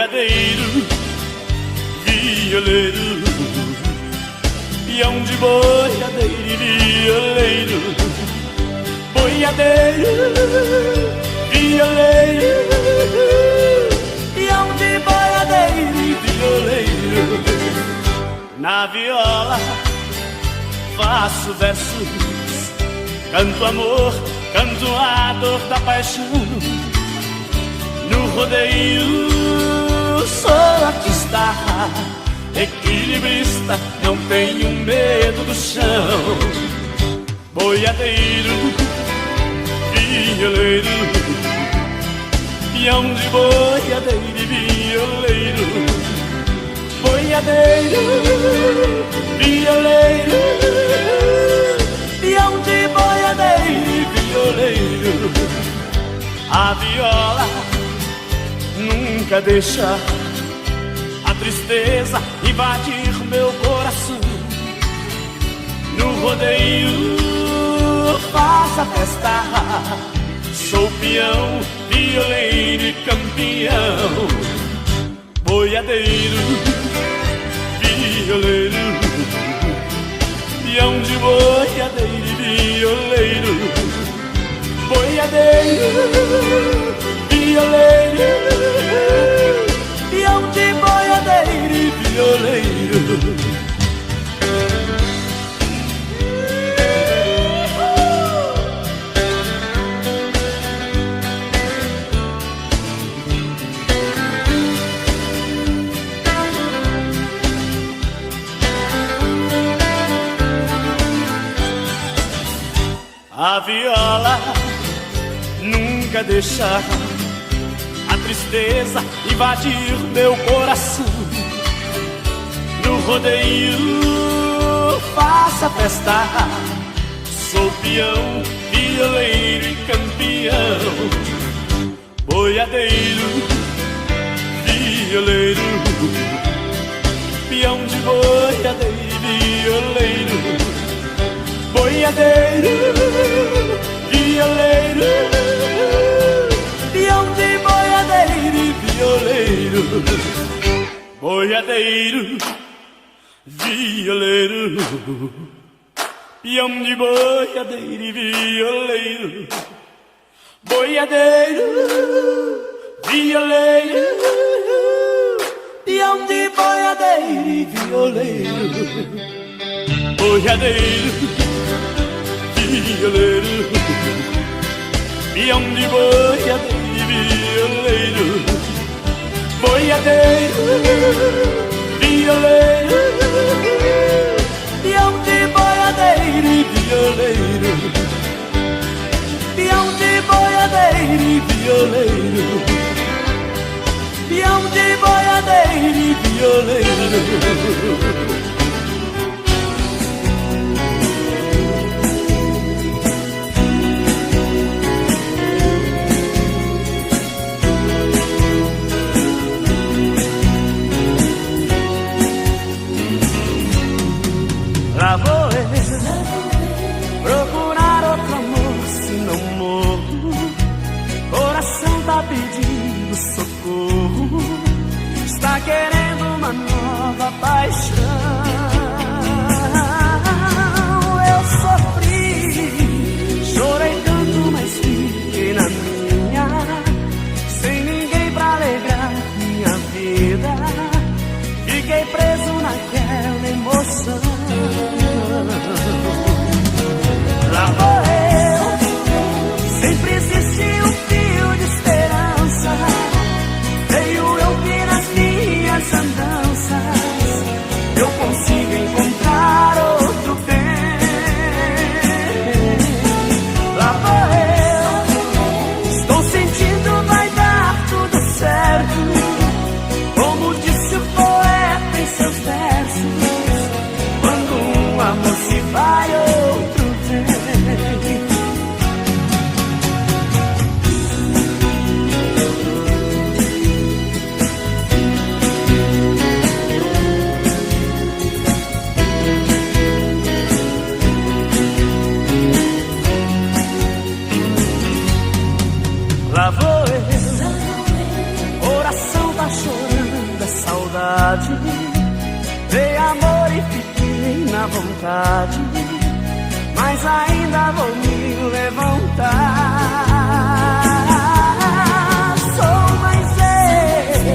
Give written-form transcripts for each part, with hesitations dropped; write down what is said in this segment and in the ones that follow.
boiadeiro, violeiro, peão de boiadeiro e violeiro, boiadeiro, violeiro, peão de boiadeiro e violeiro. Na viola faço versos, canto amor, canto a dor da paixão. No rodeio sou artista, equilibrista, não tenho medo do chão. Boiadeiro, violeiro, peão de boiadeiro e violeiro, boiadeiro, violeiro, peão de boiadeiro e violeiro. A viola nunca deixa a tristeza invadir meu coração. No rodeio faço a festa, sou peão, violeiro e campeão. Boiadeiro, violeiro, peão de boiadeiro e violeiro, boiadeiro, violeiro, peão de boiadeiro e violeiro. A viola nunca deixa a tristeza invadir meu coração. No rodeio faço a festa, sou peão, violeiro e campeão. Boiadeiro, violeiro, peão de boiadeiro e violeiro, boiadeiro, violeiro, peão de boiadeiro e violeiro, boiadeiro, violeiro, peão de boiadeiro e violeiro, boiadeiro, violeiro, peão de boiadeiro e violeiro, boiadeiro, violeiro, peão de boiadeiro e violeiro, boiadeiro, violeiro, peão de boiadeiro e violeiro, peão de boiadeiro e violeiro, peão de boiadeiro e violeiro. Lá vou eu procurar outro amor, se não morro. Coração tá pedindo socorro, está querendo uma nova paixão. Eu sofri, chorei tanto, mas fiquei na minha, sem ninguém pra alegrar minha vida. Fiquei preso naquela emoção. Lá vou eu, sempre existiu um fio de esperança. Veio eu vi nas minhas andanças, eu consigo encontrar outro bem. Lá vou eu, estou sentindo vai dar tudo certo, como disse o poeta em seus versos. Quando um amor se vai, outro vem. Lá vou eu, coração tá chorando. minha vontade, mas ainda vou me levantar. Sou mais eu,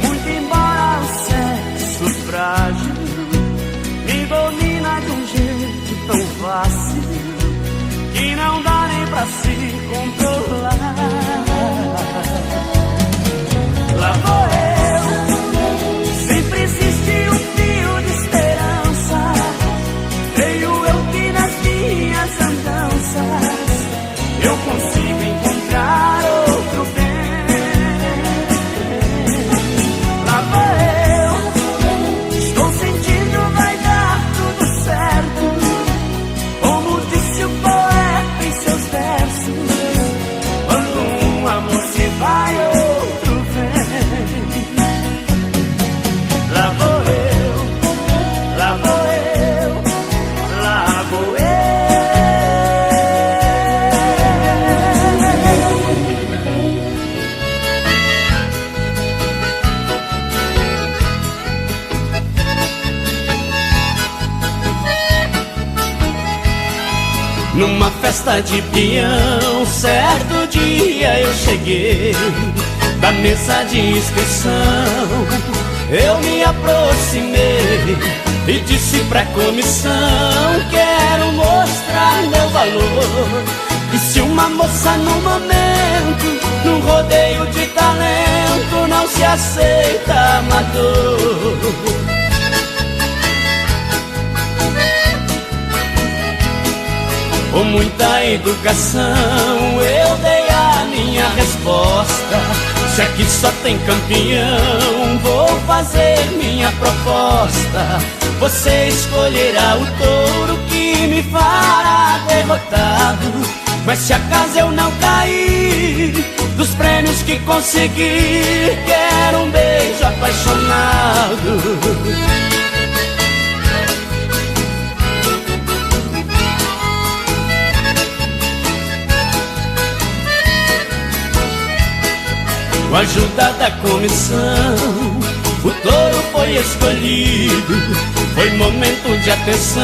muito embora o sexo frágil me domina de um jeito tão fácil que não dá nem pra se controlar. Lá vou eu, sempre existe um fio de esperança. Creio eu que nas minhas andanças eu consigo encontrar outro bem. Lá vou eu, estou sentindo vai dar tudo certo, como disse o poeta em seus versos. Quando um amor se vai, outro vem. Lá vou eu, lá vou eu, lá vou eu. Numa festa de peão, certo dia eu cheguei da mesa de inscrição. Eu me aproximei e disse pra comissão: quero mostrar meu valor. E se uma moça no momento, num rodeio de talento, não se aceita amador? Com muita educação eu dei a minha resposta: se aqui só tem campeão, vou fazer minha proposta. Você escolherá o touro que me fará derrotado. Mas se acaso eu não cair, dos prêmios que consegui, quero um beijo apaixonado. Com a ajuda da comissão, o touro foi escolhido. Foi momento de atenção,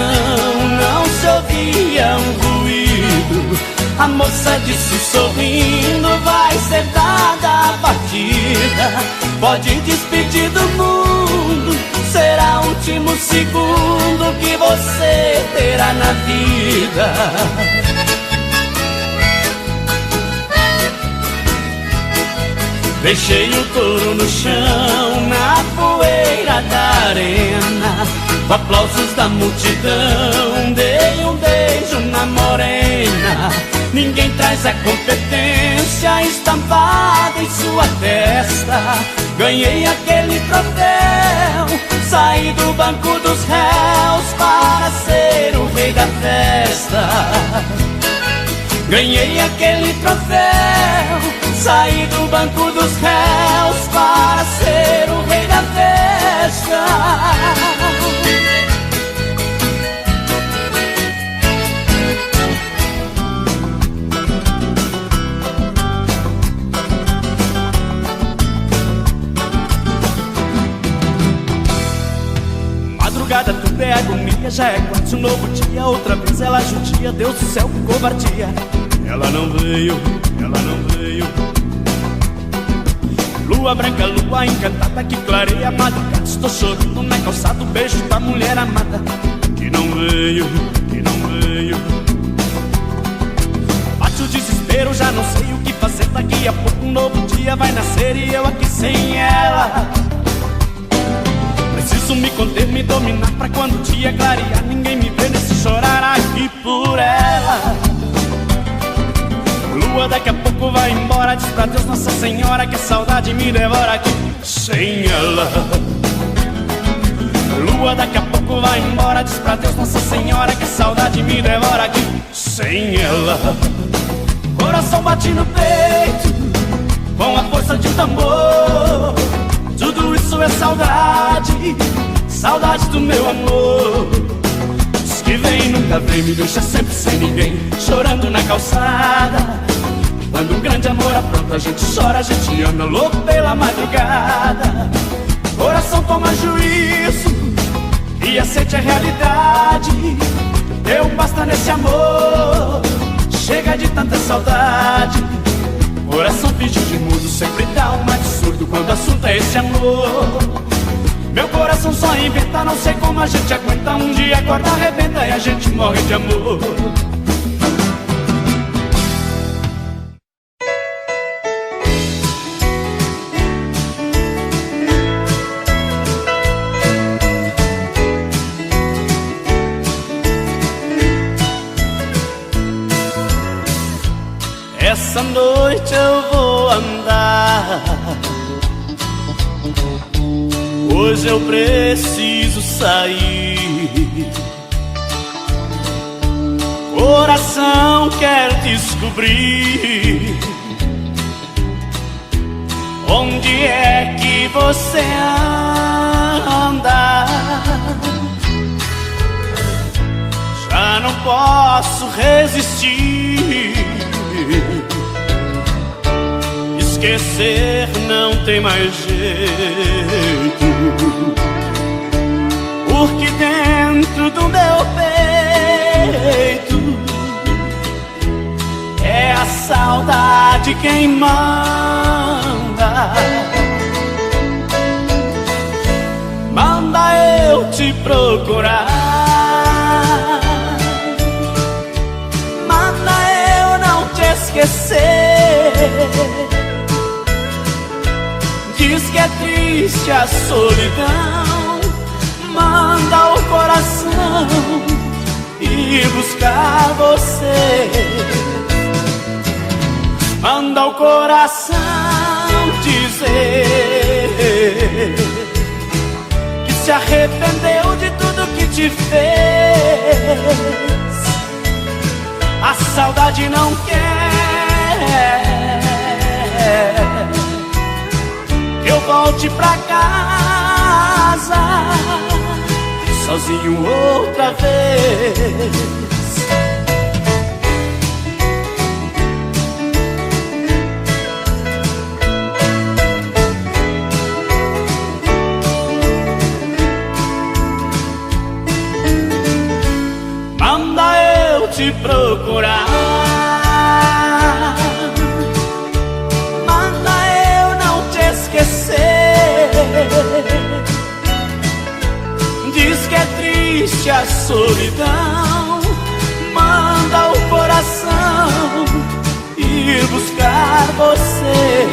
não se ouvia um ruído. A moça disse sorrindo: vai ser dada a partida. Pode despedir do mundo, será o último segundo que você terá na vida. Deixei o touro no chão, na poeira da arena. Com aplausos da multidão, dei um beijo na morena. Ninguém traz a competência estampada em sua testa. Ganhei aquele troféu, saí do banco dos réus para ser o rei da festa. Ganhei aquele troféu, saí do banco dos réus para ser o rei da festa. Madrugada tudo é agonia, já é quase um novo dia. Outra vez ela judia, Deus do céu, que covardia. Ela não veio, ela não veio. Lua branca, lua encantada que clareia a madrugada. Estou chorando na calçada, o beijo da mulher amada que não veio, que não veio. Bate o desespero, já não sei o que fazer. Daqui a pouco um novo dia vai nascer e eu aqui sem ela. Preciso me conter, me dominar pra quando o dia clarear ninguém me vê nesse chorar aqui por ela. Lua daqui a pouco vai embora, diz pra Deus Nossa Senhora que a saudade me devora aqui sem ela. Lua daqui a pouco vai embora, diz pra Deus Nossa Senhora que a saudade me devora aqui sem ela. Coração bate no peito com a força de um tambor. Tudo isso é saudade, saudade do meu amor. Diz que vem, nunca vem, me deixa sempre sem ninguém, chorando na calçada. Quando um grande amor apronta, a gente chora, a gente anda louco pela madrugada. Coração toma juízo, e aceite a realidade. Deu basta nesse amor, chega de tanta saudade. Coração finge de mudo, sempre dá uma de surdo quando o assunto é esse amor. Meu coração só inventa, não sei como a gente aguenta. Um dia a corda arrebenta e a gente morre de amor. Essa noite eu vou andar, hoje eu preciso sair. Coração quer descobrir onde é que você anda. Já não posso resistir, esquecer não tem mais jeito, porque dentro do meu peito é a saudade quem manda. Manda eu te procurar, manda eu não te esquecer. Diz que é triste a solidão, manda o coração ir buscar você. Manda o coração dizer que se arrependeu de tudo que te fez. A saudade não quer que eu volte pra casa sozinho outra vez. Manda eu te procurar, manda eu não te esquecer. Diz que é triste a solidão, manda o coração ir buscar você.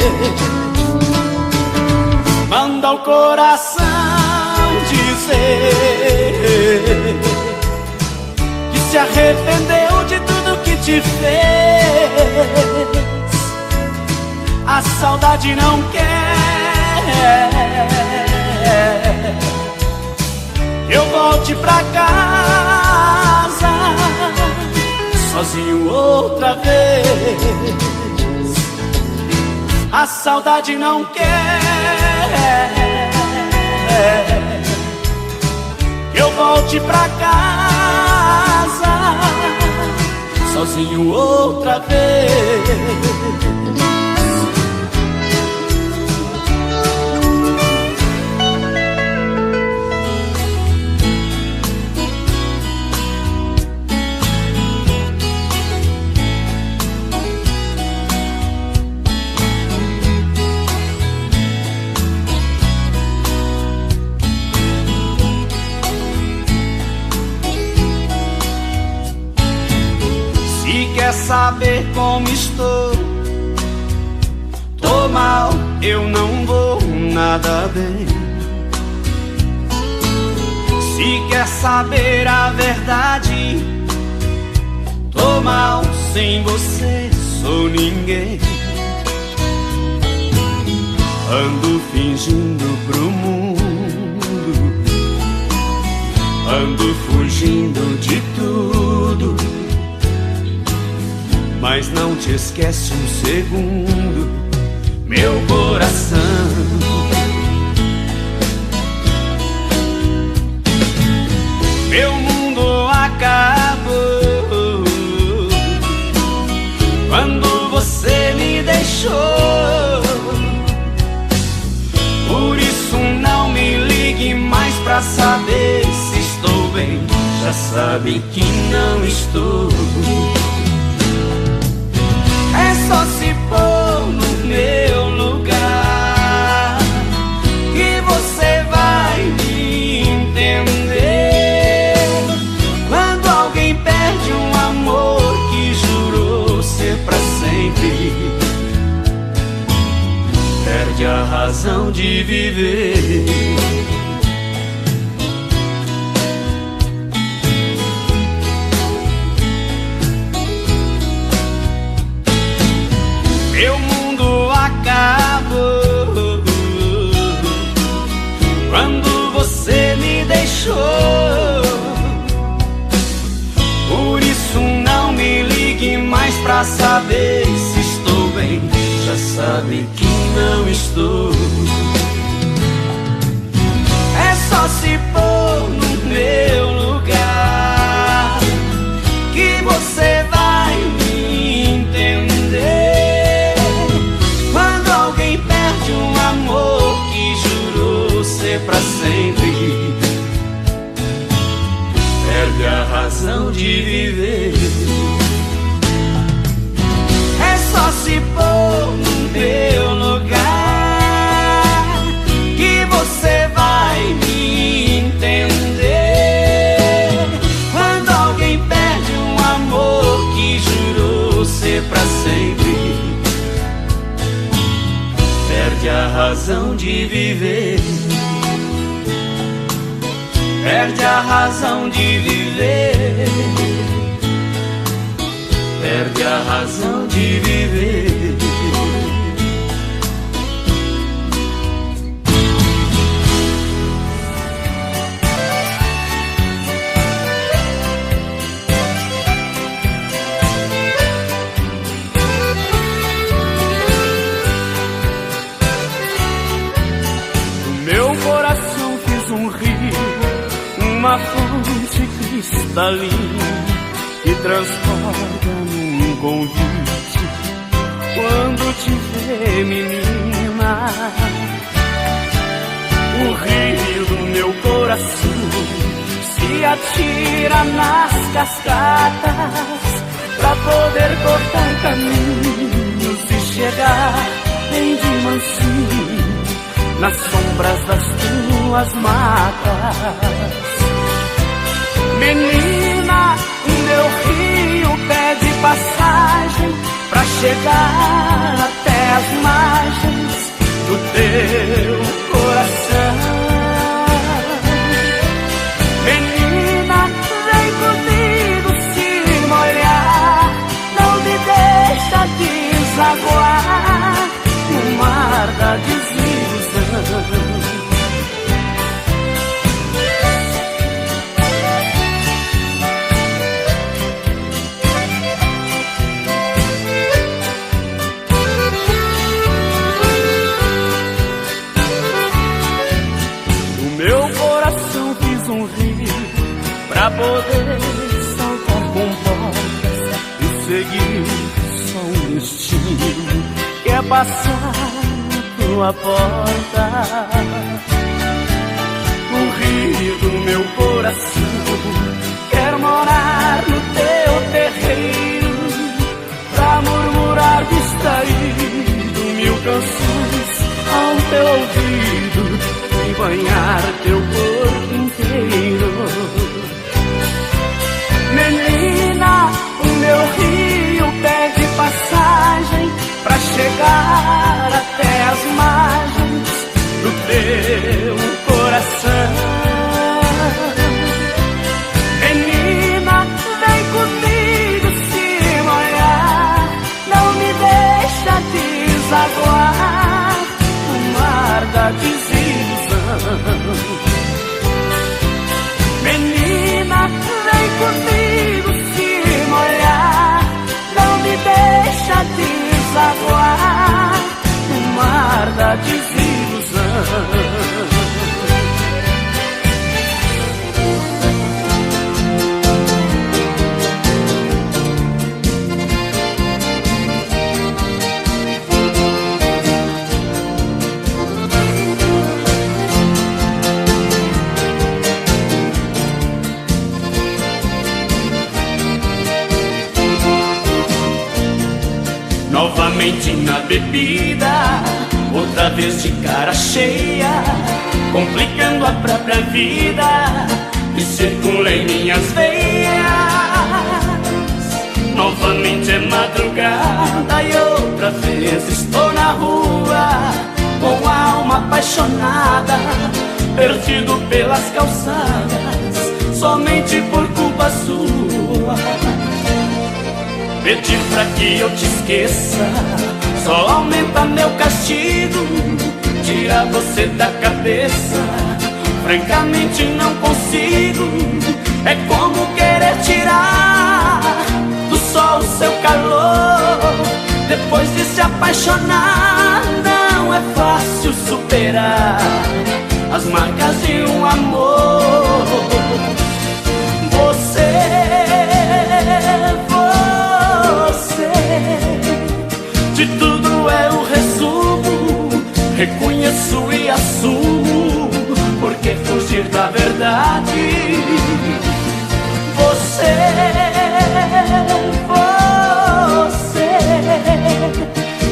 Manda o coração dizer que se arrependeu de tudo que te fez. A saudade não quer que eu volte pra casa sozinho outra vez. A saudade não quer que eu volte pra casa sozinho outra vez. Quer saber como estou? Tô mal, eu não vou nada bem. Se quer saber a verdade, tô mal, sem você sou ninguém. Ando fingindo pro mundo, ando fugindo de tudo, mas não te esquece um segundo, meu coração. Meu mundo acabou quando você me deixou. Por isso não me ligue mais pra saber se já sabe que não estou. É só se pôr no meu lugar que você vai me entender. Quando alguém perde um amor que jurou ser pra sempre, perde a razão de viver. Meu mundo acabou quando você me deixou. Por isso não me ligue mais pra saber se estou bem. Já sabe que não estou. É só se pôr no meu lugar que você vai me entender. Quando alguém perde um amor que jurou ser pra sempre, perde a razão de viver. É só se pôr no meu lugar que você vai me entender. Quando alguém perde um amor que jurou ser pra sempre, perde a razão de viver. Perde a razão de viver. Perde a razão de viver. No meu coração fiz um rio, uma fonte cristalina que transporta num convite quando te vê, menina. O rio do meu coração se atira nas cascatas pra poder cortar caminhos e chegar bem de mansinho nas sombras das tuas matas. Menina, o meu rio pede passagem pra chegar até as margens do teu coração. Menina, vem comigo se molhar, não me deixa desaguar no mar da desilusão. Pra poder saltar com portas e seguir só um destino, que é passar na tua porta. O rio do meu coração quer morar no teu terreiro, pra murmurar distraído mil canções ao teu ouvido e banhar teu corpo inteiro. Menina, o meu rio pede passagem pra chegar até as margens do teu coração. Menina, vem comigo se molhar, não me deixa desaguar no mar da desilusão. Menina, vem comigo se molhar, não me deixa desaguar na bebida, outra vez de cara cheia, complicando a própria vida, e circula em minhas veias. Novamente é madrugada e outra vez estou na rua, com a alma apaixonada, perdido pelas calçadas, somente por culpa sua. Pedir pra que eu te esqueça só aumenta meu castigo, tira você da cabeça, francamente não consigo. É como querer tirar do sol o seu calor, depois de se apaixonar não é fácil superar as marcas de um amor. Você, de tudo é o resumo, reconheço e assumo, porque fugir da verdade. Você,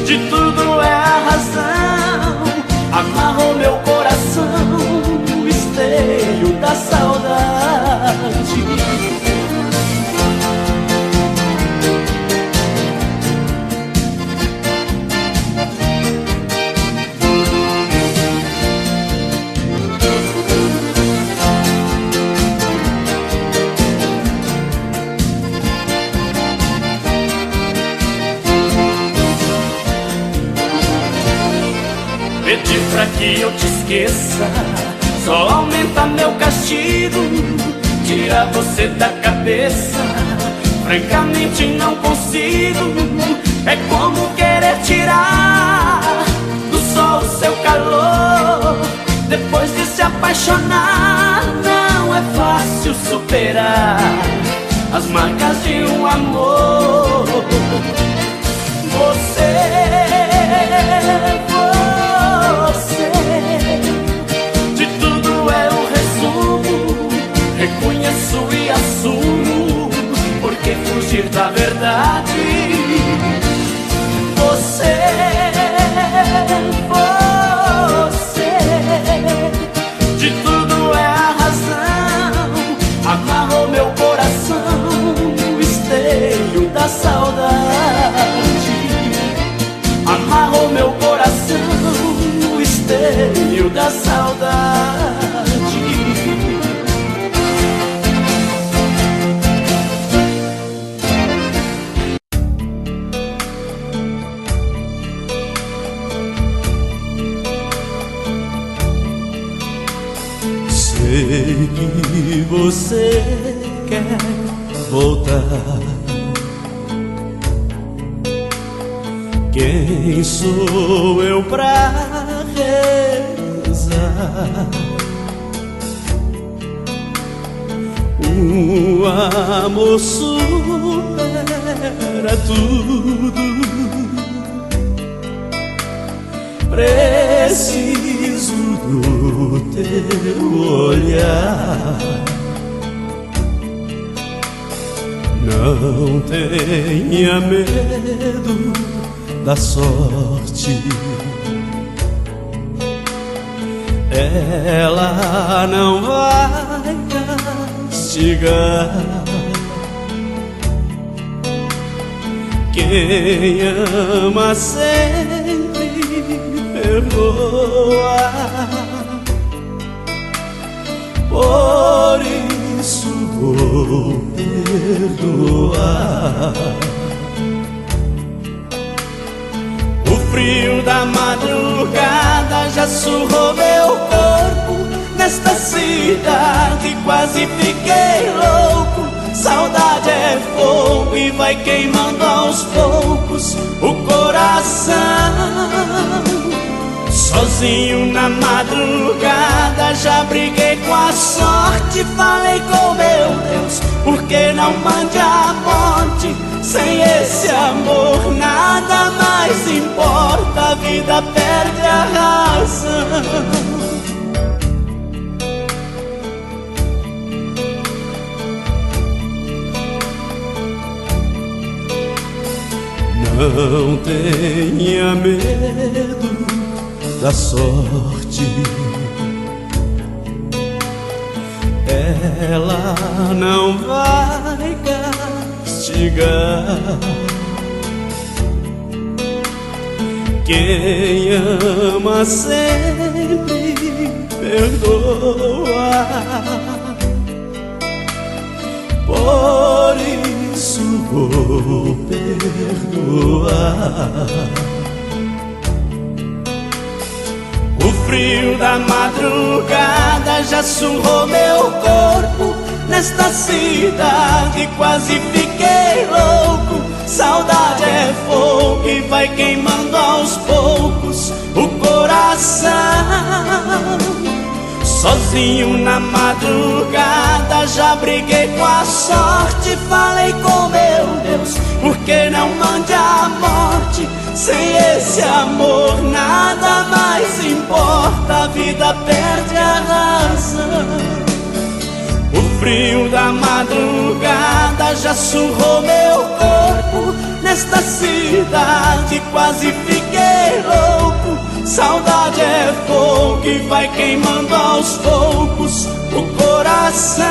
de tudo é a razão, amarrou meu coração, o esteio da saudade. Pedir pra que eu te esqueça só aumenta meu castigo, tira você da cabeça, francamente não consigo. É como querer tirar do sol o seu calor, depois de se apaixonar não é fácil superar as marcas de um amor. De tudo é o resumo, reconheço e assumo, porque fugir da verdade. Você, de tudo é a razão, amarrou meu coração, o esteio da saudade. Amarrou meu coração, o esteio da saudade. Sei que você quer voltar. Quem sou eu pra rezar? O amor supera tudo. Preciso do teu olhar. Não tenha medo da sorte, ela não vai castigar. Quem ama sempre perdoa, por isso vou perdoar. O frio da madrugada já surrou meu corpo, nesta cidade quase fiquei louco. Saudade é fogo e vai queimando aos poucos o coração. Sozinho na madrugada já briguei com a sorte. Falei com meu Deus, por que não mande a morte? Sem esse amor nada mais importa, a vida perde a razão. Não tenha medo da sorte, ela não vai castigar. Quem ama sempre perdoa, por isso vou perdoar. O frio da madrugada já surrou meu corpo. Nesta cidade quase fiquei louco. Saudade é fogo que vai queimando aos poucos o coração. Sozinho na madrugada já briguei com a sorte. Falei com meu Deus, por que não mande a morte? Sem esse amor nada mais importa, a vida perde a razão. O frio da madrugada já surrou meu corpo. Nesta cidade quase fiquei louco. Saudade é fogo que vai queimando aos poucos o coração.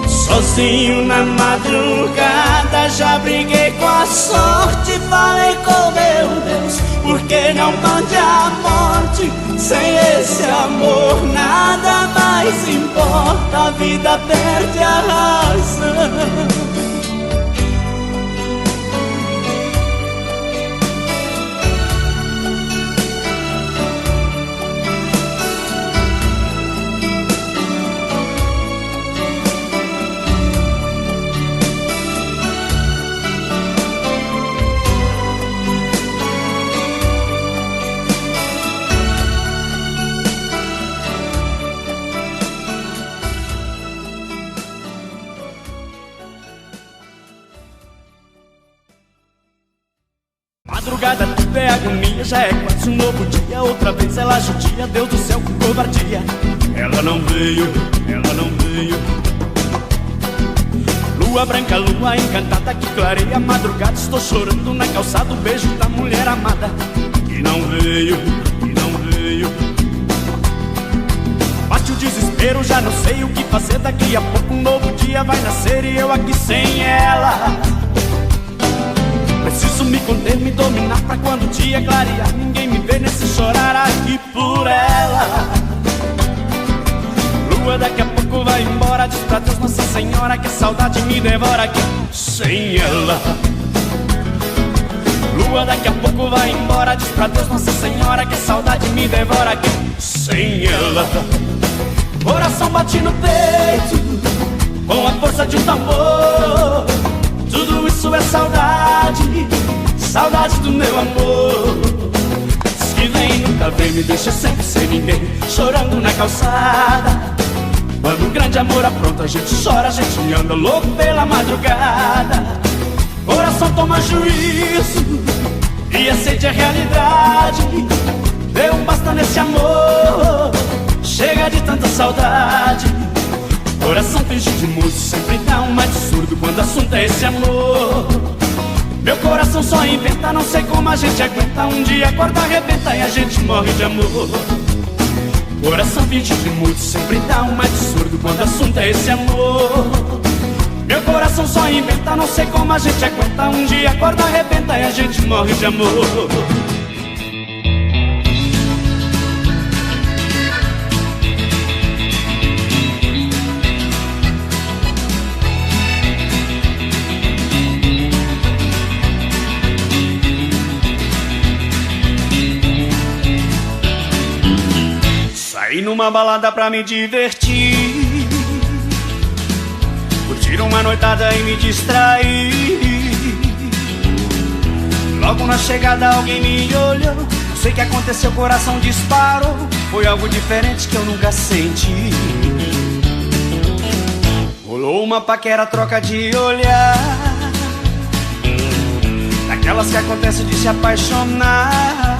Sozinho na madrugada já briguei com a sorte. Falei com meu Deus, por que não mande a morte? Sem esse amor nada mais importa, a vida perde a razão. Madrugada tudo é agonia, já é quase um novo dia. Outra vez ela judia, Deus do céu, que covardia. Ela não veio, ela não veio. Lua branca, lua encantada que clareia a madrugada. Estou chorando na calçada, o beijo da mulher amada que não veio, que não veio. Bate o desespero, já não sei o que fazer. Daqui a pouco um novo dia vai nascer e eu aqui sem ela. Preciso me conter, me dominar pra quando o dia clarear ninguém me ver nesse chorar aqui por ela. Lua daqui a pouco vai embora, diz pra Deus Nossa Senhora que a saudade me devora aqui sem ela. Lua daqui a pouco vai embora, diz pra Deus Nossa Senhora que a saudade me devora aqui sem ela. Coração bate no peito com a força de um tambor. Tudo isso é saudade, saudade do meu amor. Diz que vem, nunca vem, me deixa sempre sem ninguém, chorando na calçada. Quando o grande amor apronta, a gente chora, a gente anda louco pela madrugada. Coração toma juízo e a sede é realidade. Deu um basta nesse amor, chega de tanta saudade. Coração finge de mudo, sempre dá um mais surdo quando o assunto é esse amor. Meu coração só inventa, não sei como a gente aguenta. Um dia a corda arrebenta e a gente morre de amor. Coração finge de mudo, sempre dá um mais surdo quando o assunto é esse amor. Meu coração só inventa, não sei como a gente aguenta. Um dia a corda arrebenta e a gente morre de amor. Saí numa balada pra me divertir, curtir uma noitada e me distrair. Logo na chegada alguém me olhou, não sei o que aconteceu, o coração disparou. Foi algo diferente que eu nunca senti. Rolou uma paquera, troca de olhar, daquelas que acontece de se apaixonar.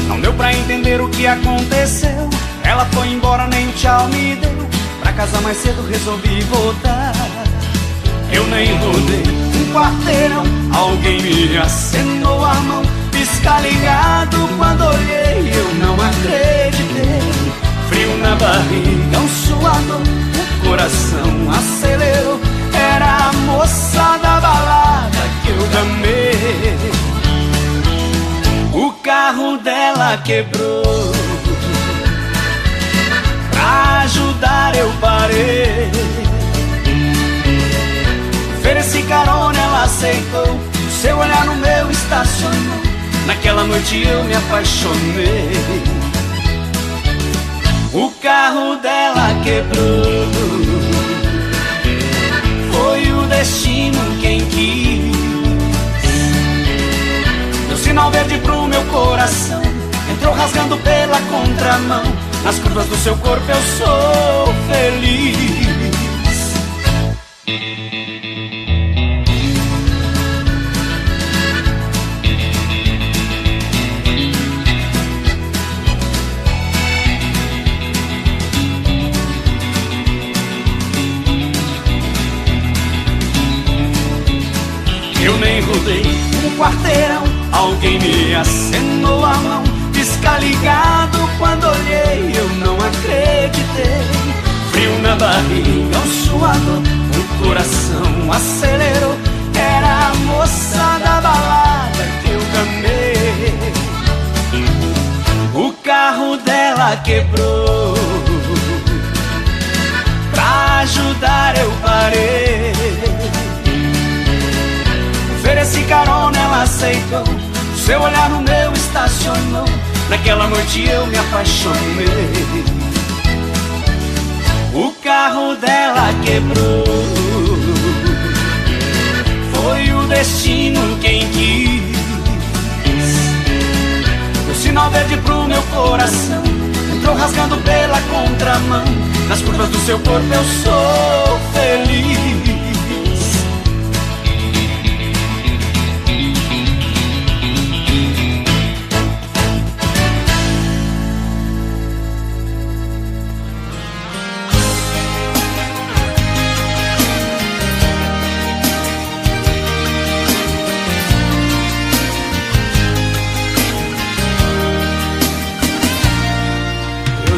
Não deu pra entender o que aconteceu, ela foi embora, nem tchau me deu. Pra casa mais cedo resolvi voltar, eu nem rodei. um quarteirão, alguém me acenou a mão. Pisca ligado, quando olhei eu não acreditei. Frio na barriga, um suador, o coração acelerou. Era a moça da balada que eu gamei. O carro dela quebrou, pra ajudar eu parei. Ofereci carona, ela aceitou. Seu olhar no meu estacionou. Naquela noite eu me apaixonei. O carro dela quebrou, foi o destino quem quis. Deu sinal verde pro meu coração, entrou rasgando pela contramão. Nas curvas do seu corpo eu sou feliz. Eu nem rodei um quarteirão, alguém me acenou a mão. Pisca ligado, quando olhei eu não acreditei. Frio na barriga, um suador, o coração acelerou. Era a moça da balada que eu gamei. O carro dela quebrou, pra ajudar eu parei. Ofereci carona, ela aceitou. Seu olhar no meu estacionou. Naquela noite eu me apaixonei. O carro dela quebrou, foi o destino quem quis. Deu sinal verde pro meu coração, entrou rasgando pela contramão. Nas curvas do seu corpo eu sou feliz.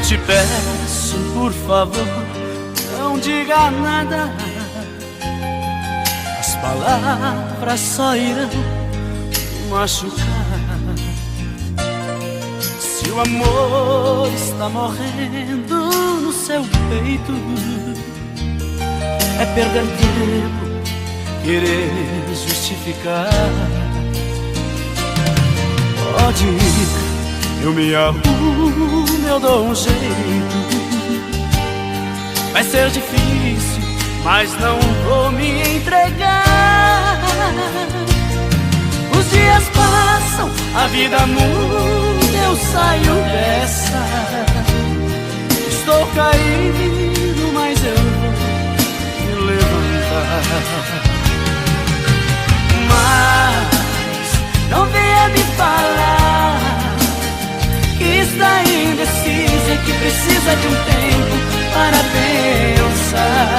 Te peço, por favor, não diga nada. As palavras só irão machucar. Se o amor está morrendo no seu peito, é perder tempo querer justificar. Pode ir, eu me arrumo, eu dou um jeito. Vai ser difícil, mas não vou me entregar. Os dias passam, a vida muda, eu saio dessa. Estou caído, mas eu vou me levantar. Mas não venha me falar que está indecisa e que precisa de um tempo para pensar.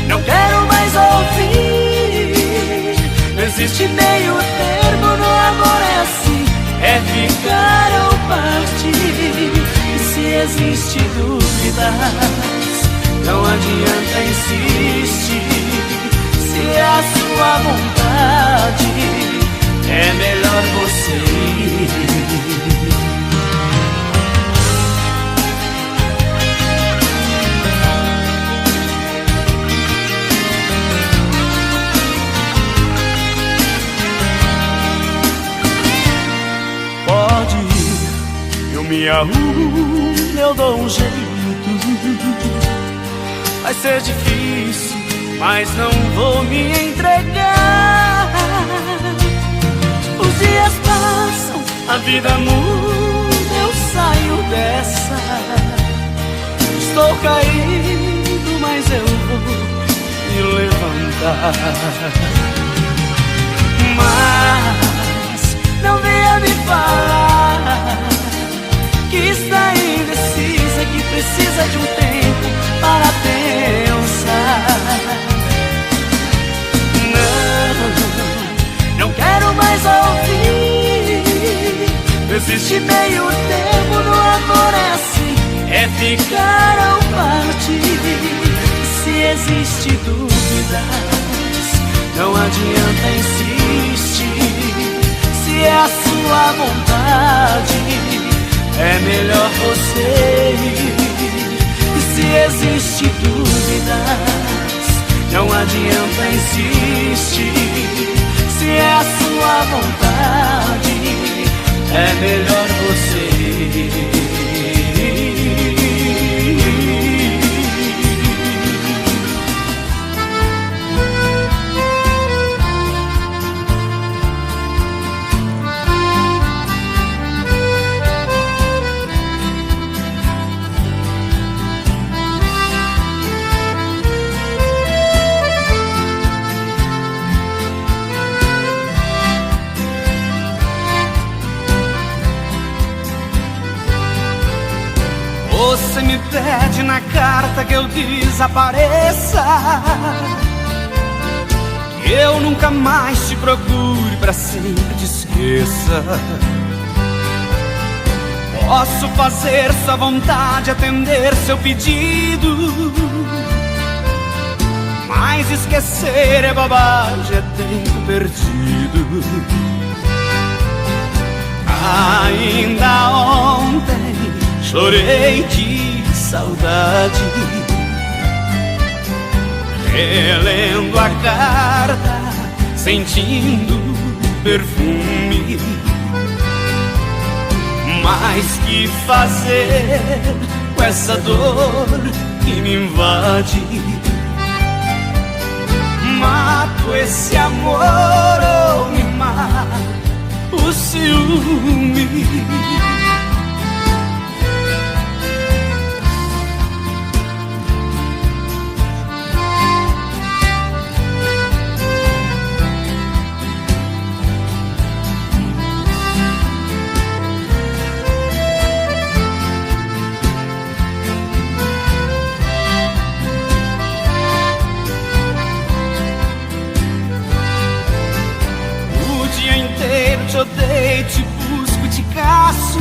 Não quero mais ouvir. Não existe meio termo, no amor é assim, é ficar ou partir. E se existe dúvidas, não adianta insistir. Se é a sua vontade, é melhor você ir. Pode ir, eu me arrumo, eu dou um jeito. Vai ser difícil, mas não vou me entregar. Os dias passam, a vida muda, eu saio dessa. Estou caído, mas eu vou me levantar. Mas não venha me falar que está indecisa, que precisa de um tempo para pensar. existe meio termo no amanhece, é ficar ou partir. Se existe dúvidas, não adianta insistir. Se é a sua vontade, é melhor você ir. Se existe dúvidas, não adianta insistir. Se é a sua vontade, é melhor você ir. Você me pede na carta que eu desapareça, que eu nunca mais te procure, pra sempre te esqueça. Posso fazer sua vontade, atender seu pedido, mas esquecer é bobagem, é tempo perdido. Ainda ontem chorei de saudade, relendo a carta, sentindo perfume. Mas que fazer com essa dor que me invade? Mato esse amor ou me mata o ciúme? Te odeio, te busco, te caço,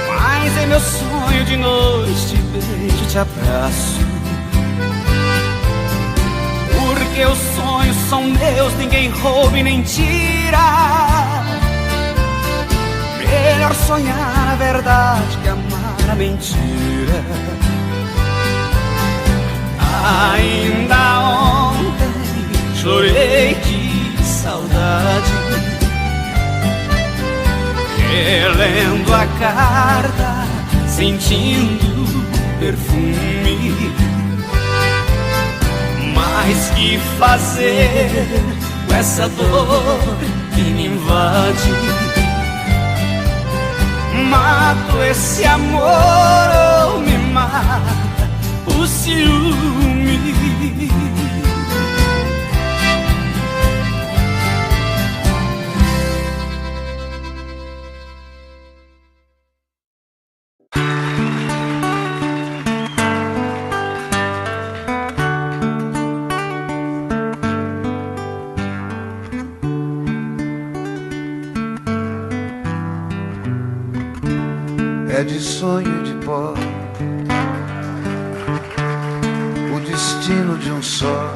mas é meu sonho de noite, te beijo, te abraço. Porque os sonhos são meus, ninguém rouba e nem tira. Melhor sonhar a verdade que amar a mentira. Ainda ontem chorei de saudade, relendo a carta, sentindo perfume. Mas que fazer com essa dor que me invade? Mato esse amor ou me mata o ciúme? É de sonho de pó o destino de um só,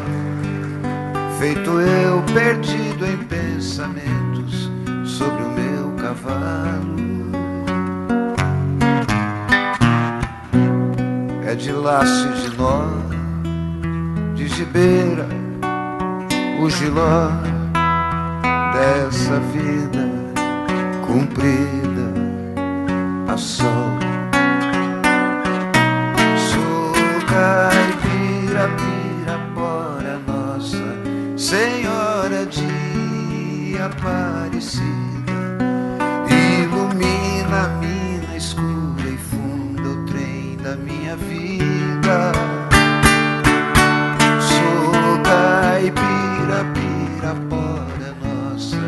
feito eu perdido em pensamentos sobre o meu cavalo. É de laço e de nó, de gibeira, o giló dessa vida cumprida a sol. Sou caipira, pirapora, Nossa Senhora de Aparecida, ilumina a mina escura e funda o trem da minha vida. Sou caipira, pirapora, Nossa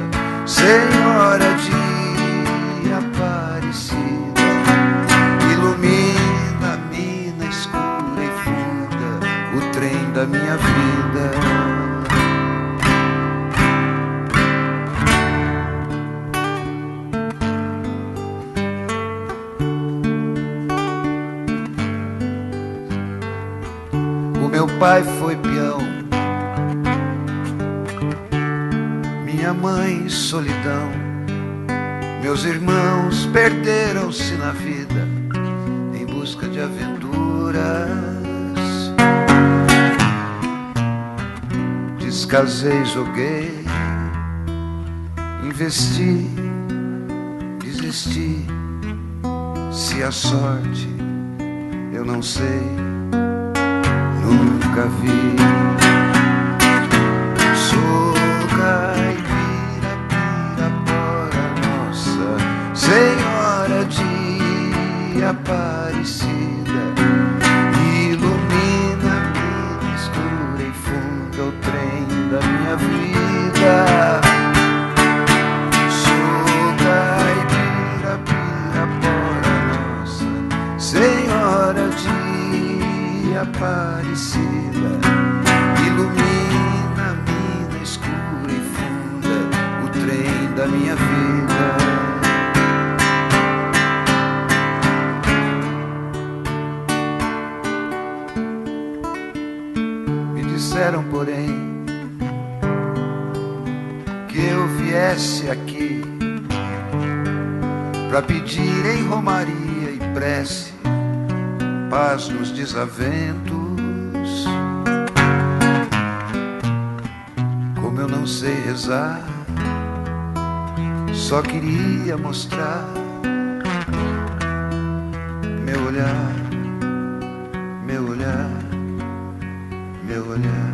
Senhora de Aparecida, ilumina a mina escura e funda o trem da minha vida. pai foi peão, minha mãe solidão. Meus irmãos perderam-se na vida em busca de aventuras. Descasei, joguei, investi, desisti. Se a sorte eu não sei, nunca vi. Sou caipira, Pirapora, Nossa Senhora de Aparecida, ilumina a vida escura e funda o trem da minha vida. Sou caipira, Pirapora, Nossa Senhora de Aparecida, ilumina a mina escura e funda o trem da minha vida. Me disseram, porém, que eu viesse aqui pra pedir em romaria e prece paz nos desaventos. Como eu não sei rezar, só queria mostrar meu olhar, meu olhar, meu olhar.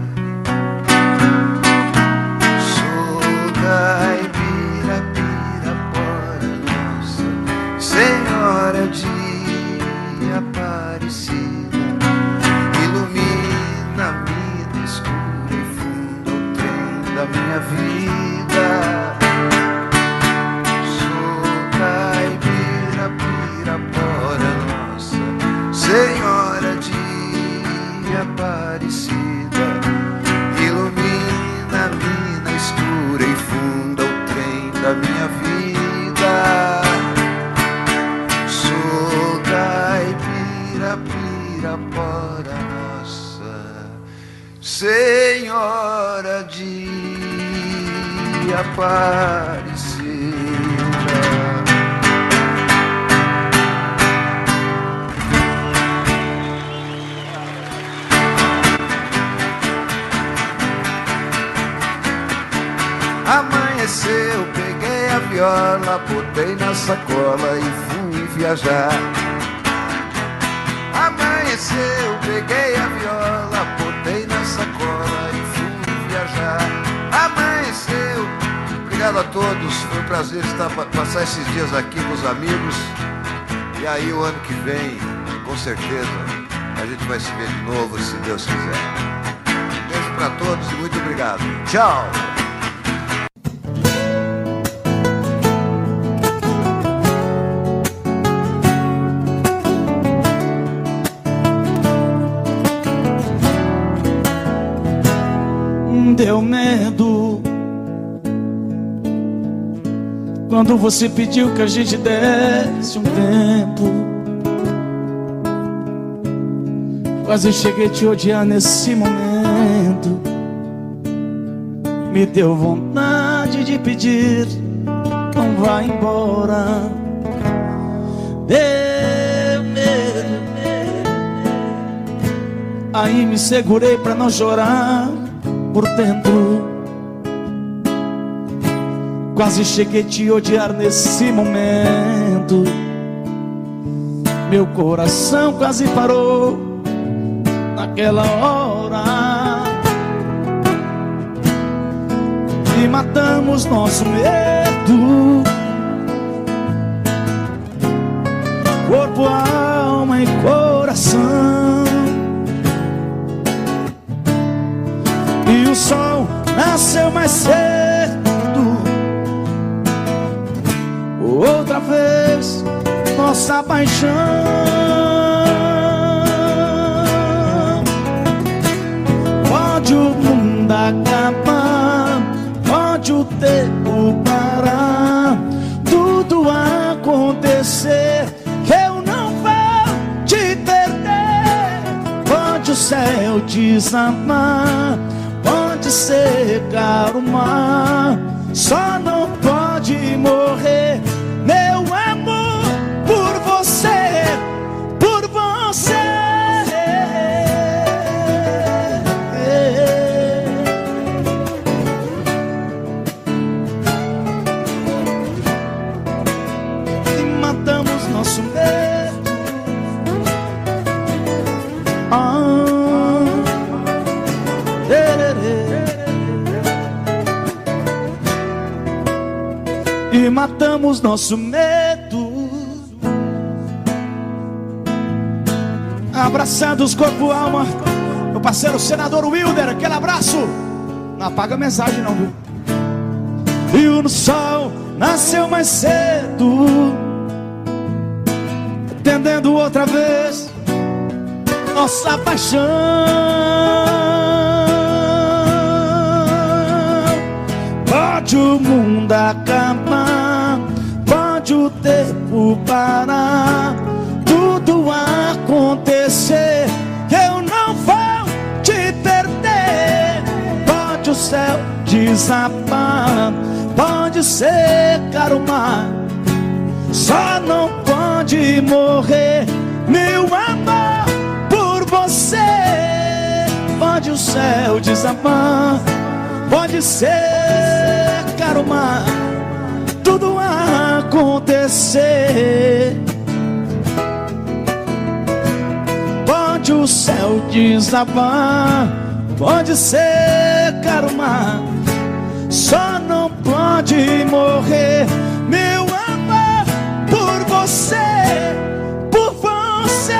Sou caipira, Pirapora, Nossa Senhora de Aparecida, ilumina a vida escura e funda o trem da minha vida. Sou caipira, Pirapora, Nossa Senhora de Aparecida, ilumina a mina escura e funda o trem da minha vida. Pirapora, Nossa Senhora de Aparecida. Amanheceu, peguei a viola, botei na sacola e fui viajar. Amanheceu, peguei a viola, botei na sacola e fui viajar. Amanheceu. Obrigado a todos, foi um prazer passar esses dias aqui com os amigos. E aí o ano que vem, com certeza, a gente vai se ver de novo, se Deus quiser. Um beijo pra todos e muito obrigado. Tchau! Deu medo quando você pediu que a gente desse um tempo. Quase cheguei a te odiar nesse momento. Me deu vontade de pedir, não vá embora. Deu medo. Aí me segurei pra não chorar por dentro. Quase cheguei a te odiar nesse momento. Meu coração quase parou naquela hora. E matamos nosso medo, corpo, alma e coração. E o sol nasceu mais cedo. Outra vez nossa paixão. Pode o mundo acabar, pode o tempo parar, tudo acontecer, que eu não vou te perder. Pode o céu desamar, pode secar o mar, só não pode morrer meu amor por você, por você. E matamos nosso medo. E matamos nosso medo, abraçados corpo e alma. Meu parceiro senador Wilder, aquele abraço. Não apaga a mensagem não, viu? E o sol nasceu mais cedo, entendendo outra vez nossa paixão. Pode o mundo acabar, pode o tempo parar, tudo acontecer, eu não vou te perder. Pode o céu desabar, pode secar o mar, só não pode morrer meu amor por você. Pode o céu desabar, pode secar o mar, tudo acontecer. Pode o céu desabar, pode secar o mar, só não pode morrer meu amor por você, por você.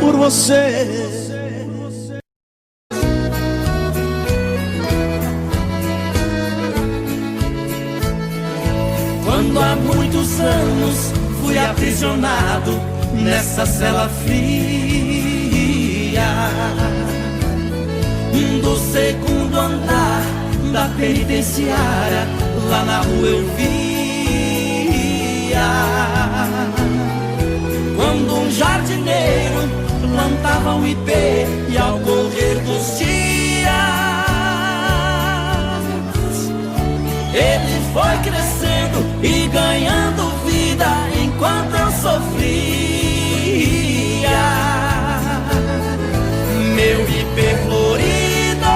Por você. Quando há muitos anos fui aprisionado nessa cela fria do segundo andar da penitenciária, lá na rua eu via quando um jardineiro plantava um ipê, e ao correr dos dias ele foi crescendo e ganhando vida enquanto eu sofria. Meu ipê florido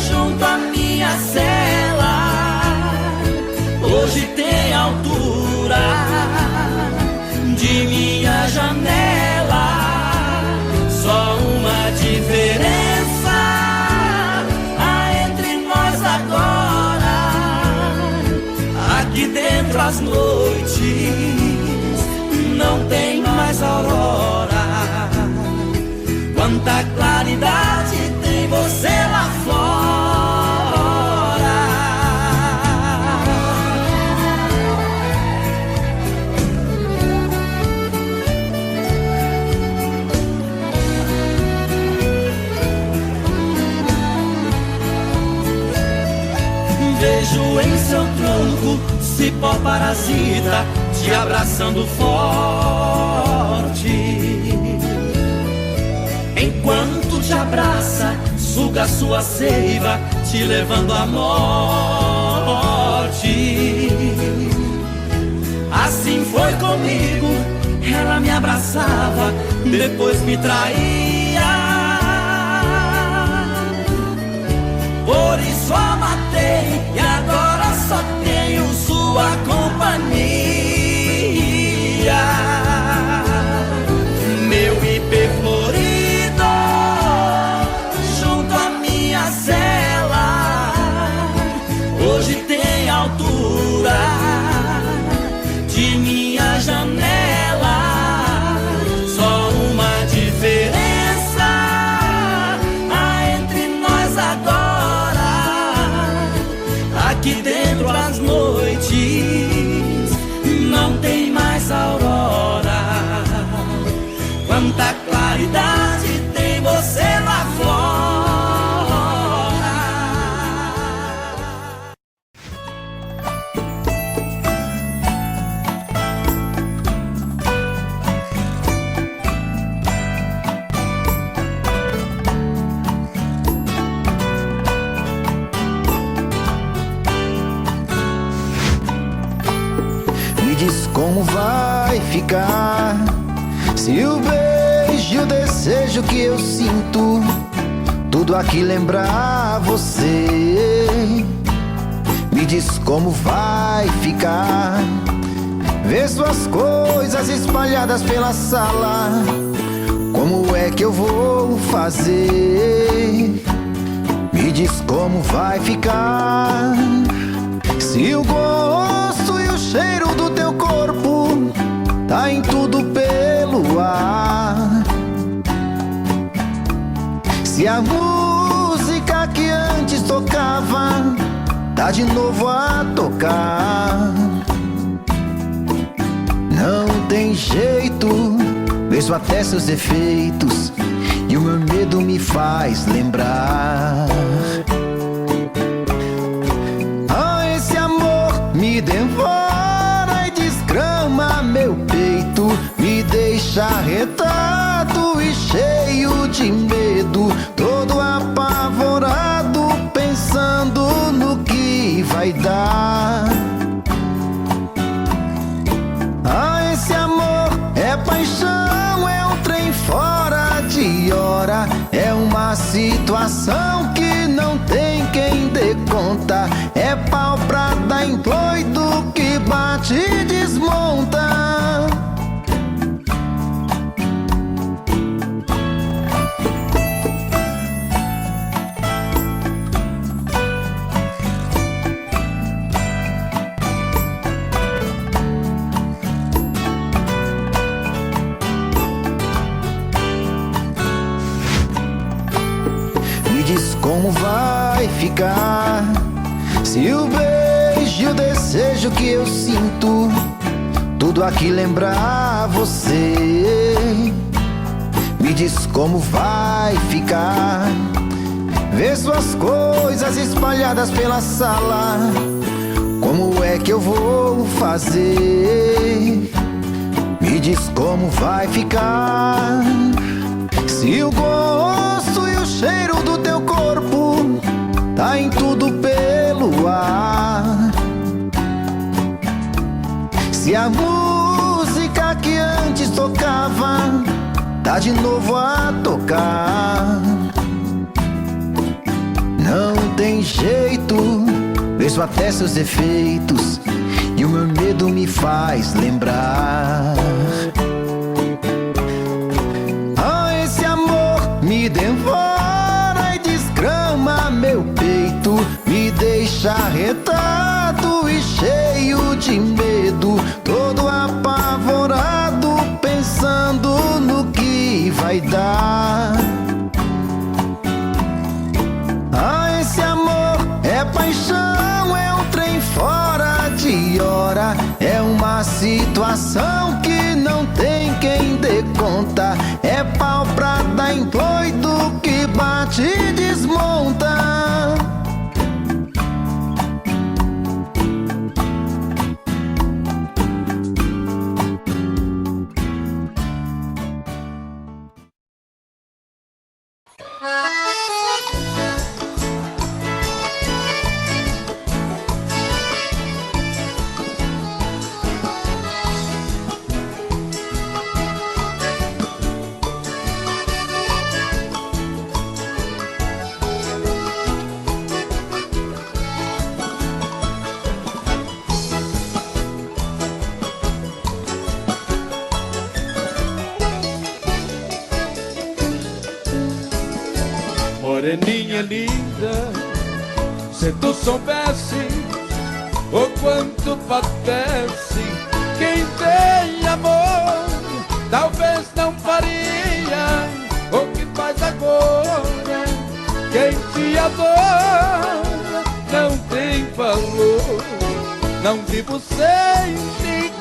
junto à minha cela hoje tem altura de minha janela. Só uma diferença há entre nós agora: aqui dentro as noites não tem mais aurora. Quanta claridade tem você lá fora. Vejo em seu tronco cipó parasita te abraçando forte. Enquanto te abraça, suga sua seiva, te levando à morte. Assim foi comigo, ela me abraçava, depois me traía. Por isso a matei e agora só tenho sua companhia. Meu ipê florido junto à minha cela hoje tem altura de minha janela. Só uma diferença há entre nós agora: aqui dentro as noites diz como vai ficar se o beijo e o desejo que eu sinto tudo aqui lembrar você. Me diz como vai ficar ver suas coisas espalhadas pela sala. Como é que eu vou fazer? Me diz como vai ficar se o gosto e o cheiro do teu corpo tá em tudo pelo ar. Se a música que antes tocava tá de novo a tocar. Não tem jeito, vejo até seus defeitos e o meu medo me faz lembrar. Ah, esse amor me devora e desgrama meu peito, me deixa arretado e cheio de medo, todo apavorado, pensando no que vai dar. Ah, esse amor é paixão, é um trem fora de hora, é uma situação que não tem quem dê conta, é pau pra dar em doido que bate e desmonta. Diz como vai ficar se o beijo e o desejo que eu sinto tudo aqui lembrar você. Me diz como vai ficar ver suas coisas espalhadas pela sala. Como é que eu vou fazer? Me diz como vai ficar se o gosto e o cheiro do teu corpo tá em tudo pelo ar. Se a música que antes tocava tá de novo a tocar. Não tem jeito, vejo até seus defeitos e o meu medo me faz lembrar. Me devora e desgrama meu peito, me deixa arretado e cheio de medo, todo apavorado, pensando no que vai dar. Ah, esse amor é paixão, é um trem fora de hora, é uma situação que não tem quem dê conta, é pau pra dar em doido que bate e desmonta. Moreninha linda, se tu soubesse o quanto padece quem tem amor, talvez não faria o que faz agora. Quem te adora não tem valor. Não vivo sem ti,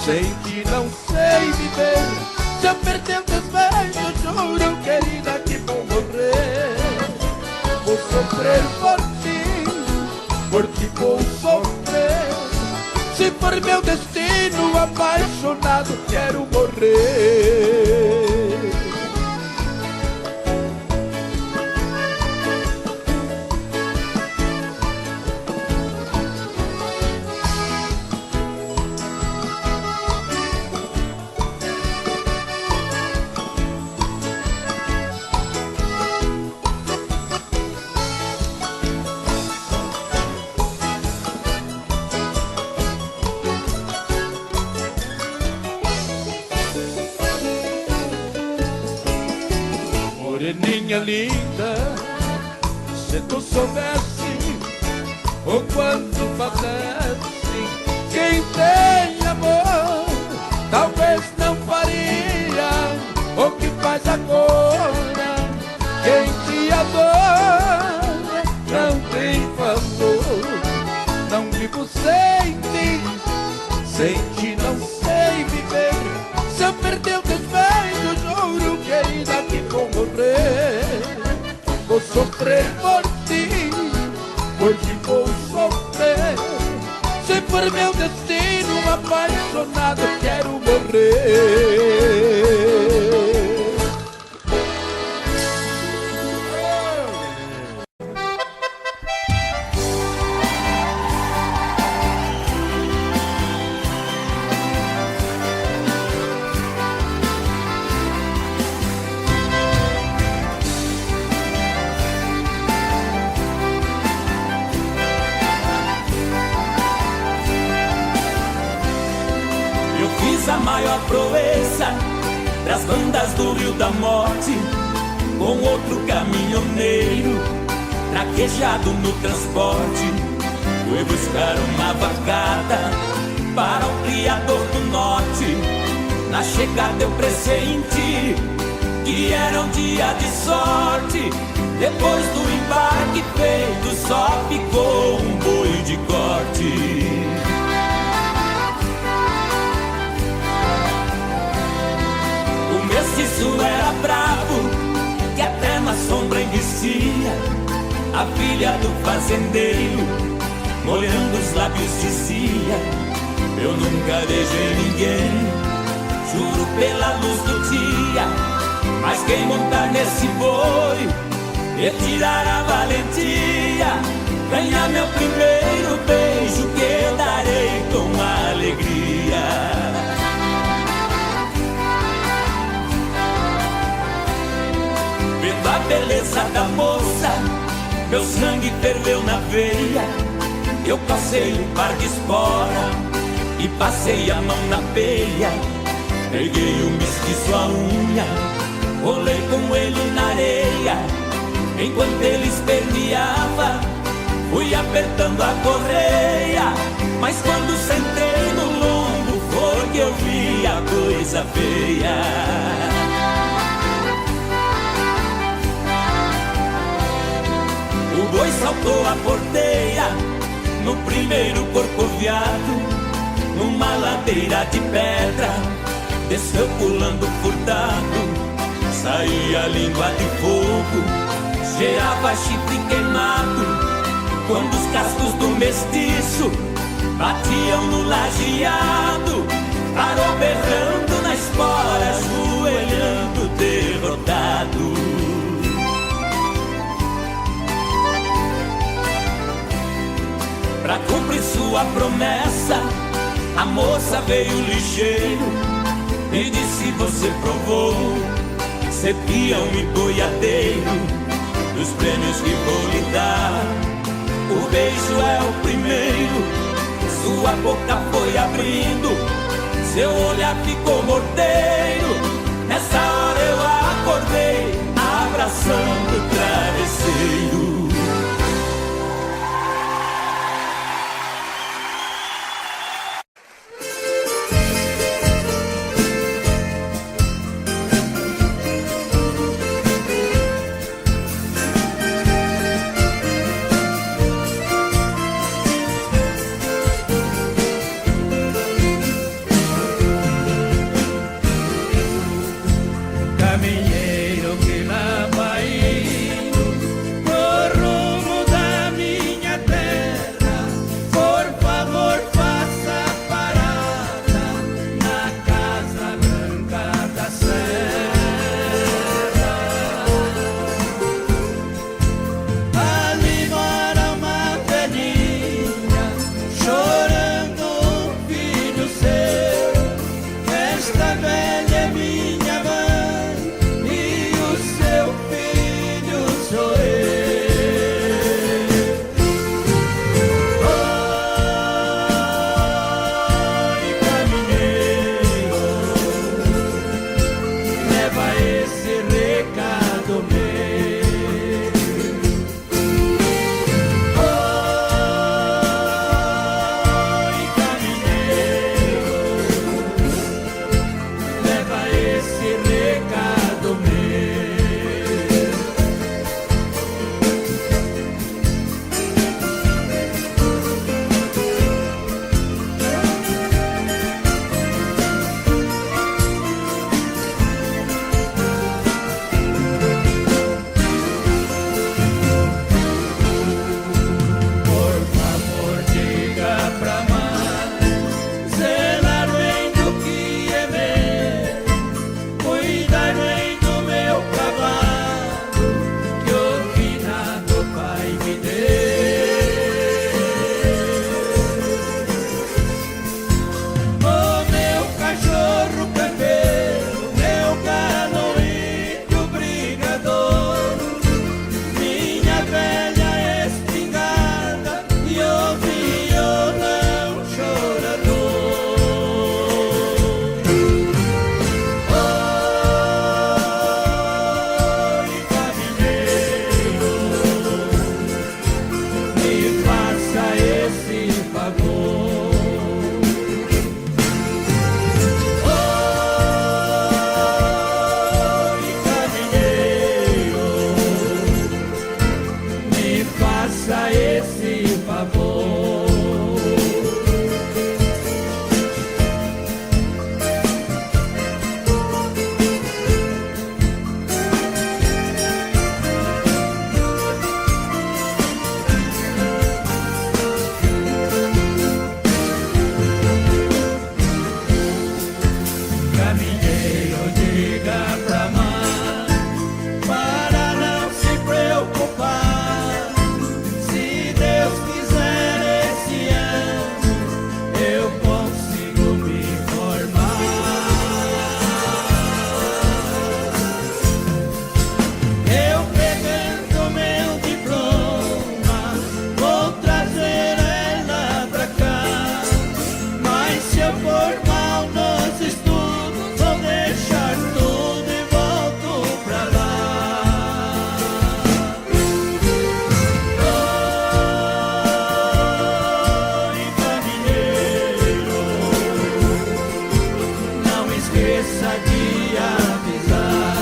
sem ti não sei viver. Se eu perder teus beijos, juro, querida, que vou morrer. Vou sofrer por ti vou sofrer. Se for meu destino, apaixonado, quero morrer. minha linda, se tu soubesse o quanto padece quem tem amor, talvez não faria o que faz agora. Quem te adora não tem valor. Não vivo sem ti, sem ti não sei viver. Se eu perder o teus beijos, juro que ainda que vou morrer. Vou sofrer por ti, hoje vou sofrer. Se for meu destino, apaixonado quero morrer. A maior proeza das bandas do Rio da Morte, com outro caminhoneiro traquejado no transporte. Fui buscar uma vacada para o criador do norte. Na chegada eu pressenti que era um dia de sorte. Depois do embarque feito, só ficou um boi de corte. Mestiço era bravo, que até na sombra investia. A filha do fazendeiro, molhando os lábios, dizia: eu nunca beijei ninguém, juro pela luz do dia. Mas quem montar nesse boi e tirar a valentia, ganhar meu primeiro beijo, que eu darei com alegria. Vendo a beleza da moça, meu sangue ferveu na veia. Eu passei um par de espora e passei a mão na peia. Peguei o mestiço à unha, rolei com ele na areia. Enquanto ele esperneava, fui apertando a correia. Mas quando sentei no lombo, foi que eu vi a coisa feia. O boi saltou a porteira no primeiro corcoviado, numa ladeira de pedra, desceu pulando furtado. Saía língua de fogo, cheirava chifre queimado. Quando os cascos do mestiço batiam no lajeado, parou berrando na espora, ajoelhando derrotado. Pra cumprir sua promessa, a moça veio ligeiro e disse: você provou ser peão e boiadeiro dos prêmios que vou lhe dar. O beijo é o primeiro, sua boca foi abrindo, seu olhar ficou morteiro. Nessa hora eu acordei, abraçando o travesseiro. esqueça de avisar.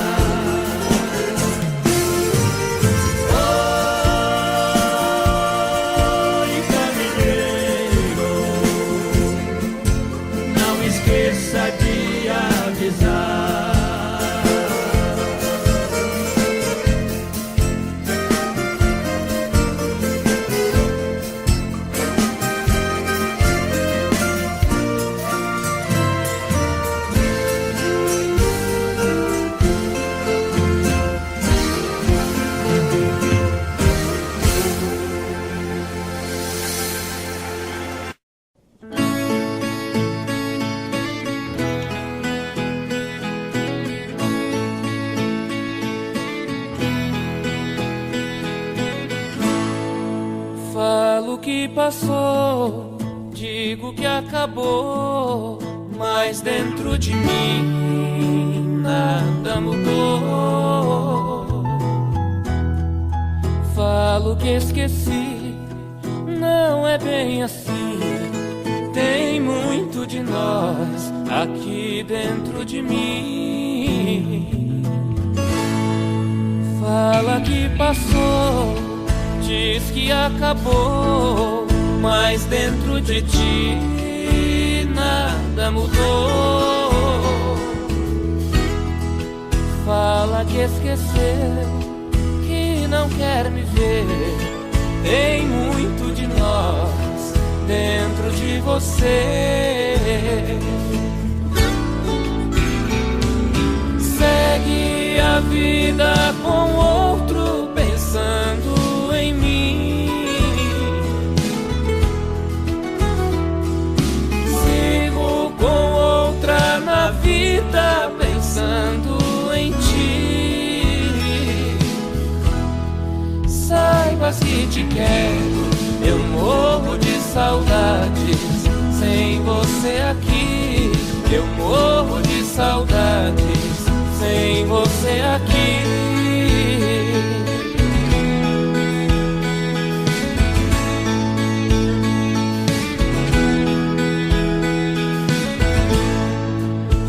Oi, caminheiro, não esqueça de avisar. Falo que passou, digo que acabou, mas dentro de mim nada mudou. Falo que esqueci, não é bem assim. Tem muito de nós aqui dentro de mim. Fala que passou, diz que acabou, mas dentro de ti nada mudou. Fala que esqueceu, que não quer me ver. Tem muito de nós dentro de você. Segue a vida com outro pensando em mim. Sigo com outra na vida pensando em ti. Saibas que te quero, eu morro de saudades sem você aqui. Eu morro de saudades sem você aqui.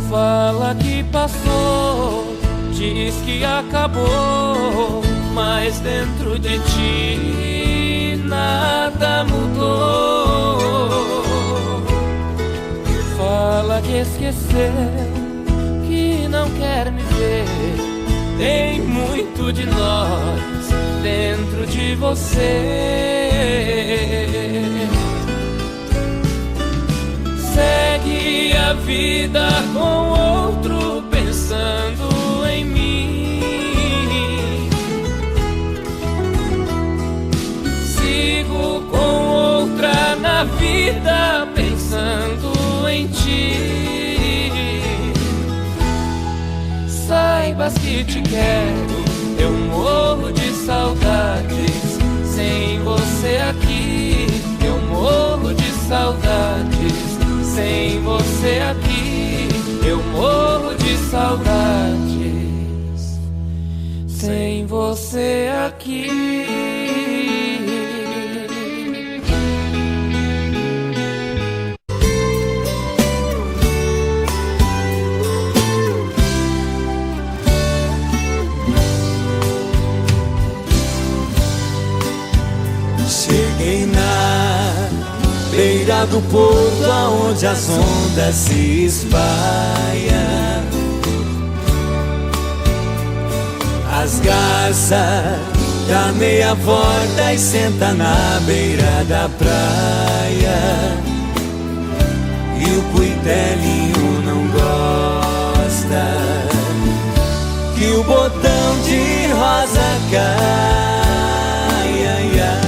Fala que passou, diz que acabou, mas dentro de ti nada mudou. Fala que esqueceu, que não quer me ver. Tem muito de nós dentro de você. Segue a vida com outro pensando em mim. Sigo com outra na vida pensando em ti. Saibas que te quero, eu morro de saudades sem você aqui. Eu morro de saudades sem você aqui. Eu morro de saudades sem você aqui. Cheguei na beira do porto, aonde as ondas se espalham. As garças dá meia volta e senta na beira da praia. E o cuitelinho não gosta que o botão de rosa cai, ai, ai.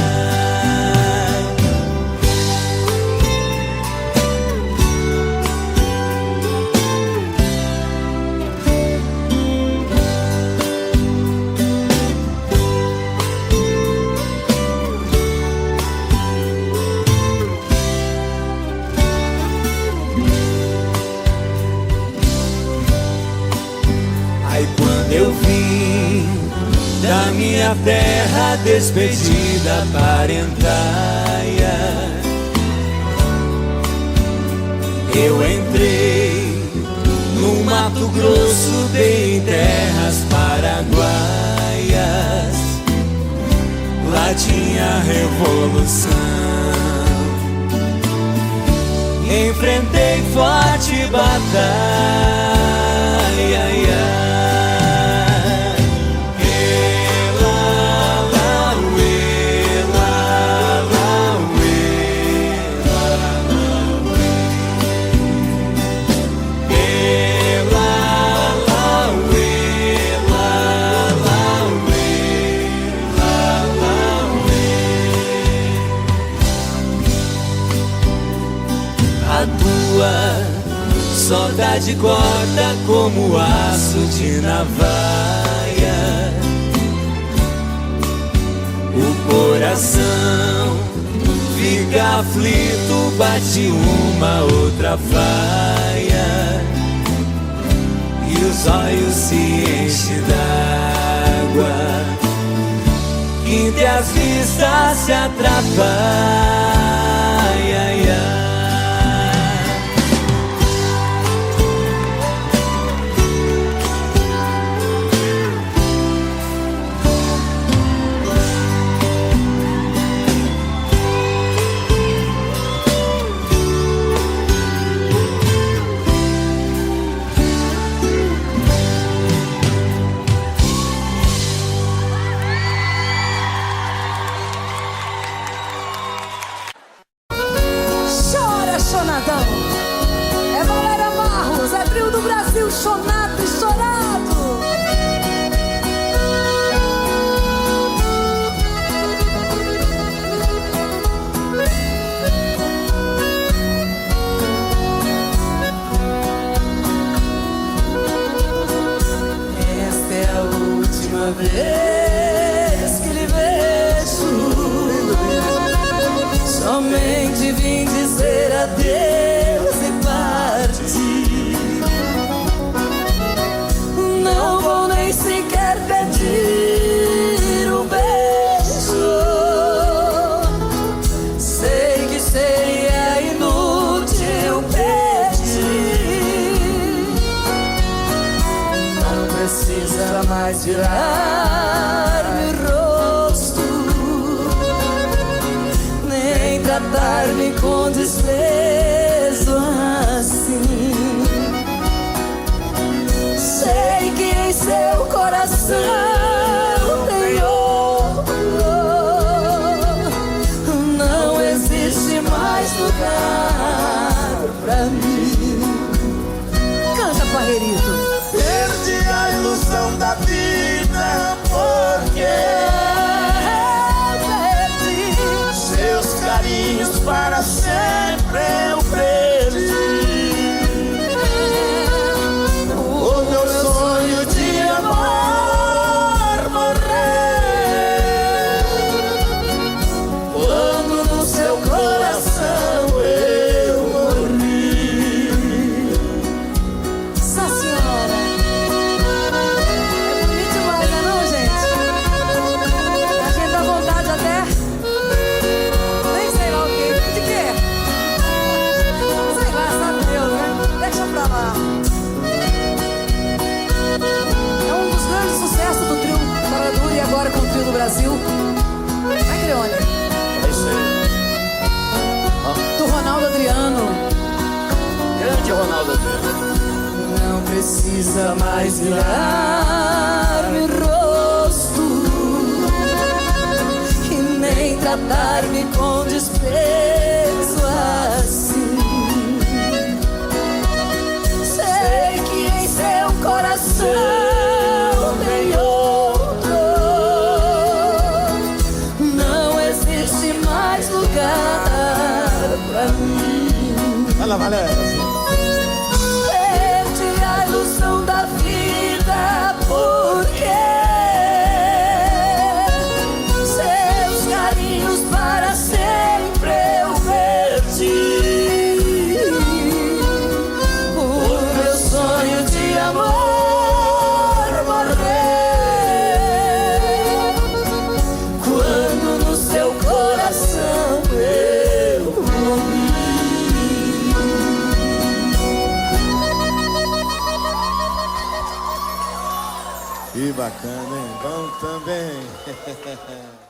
Eu vim da minha terra despedida parentaia. Eu entrei numa Mato Grosso tem terras paraguaias. Lá tinha revolução. Enfrentei forte batalha. Saudade corta como aço de navalha. O coração fica aflito, bate uma outra faia e os olhos se enchem d'água. Entre as vistas se atrapalha. É Valéria Marros, é trio do Brasil, chonado e chorado. Esta é a última vez que lhe vejo. Somente vim dizer adeus e partir. Não vou nem sequer pedir um beijo. Sei que seria inútil pedir. Não precisa mais virar-me o rosto, nem tratar-me com desprezo assim. Sei que em seu coração tem outro. Não existe mais lugar pra mim. Canta, Parreirito. Perdi a ilusão da vida porque seus carinhos para sempre eu perdi. O meu sonho de amor morreu quando no seu coração eu morri. Nossa Senhora, é bonito demais, não é não, gente? A gente dá vontade até. Nem sei lá o que. De quê? Sei lá, sabe Deus, né? Deixa pra lá. É um dos grandes sucessos do trio Caradura e agora com o trio do Brasil. Vai, Creone. É isso aí. Do Ronaldo Adriano. Grande Ronaldo Adriano. Não precisa mais virar-me o rosto e nem tratar-me com desprezo assim. Sei que em seu coração tem outro. Não existe mais lugar pra mim. Vai lá, Valéria. Perdi a ilusão da vida porque seus carinhos para sempre eu perdi. O meu sonho de amor morreu quando no seu coração eu morri. Que bacana, hein? Bom também.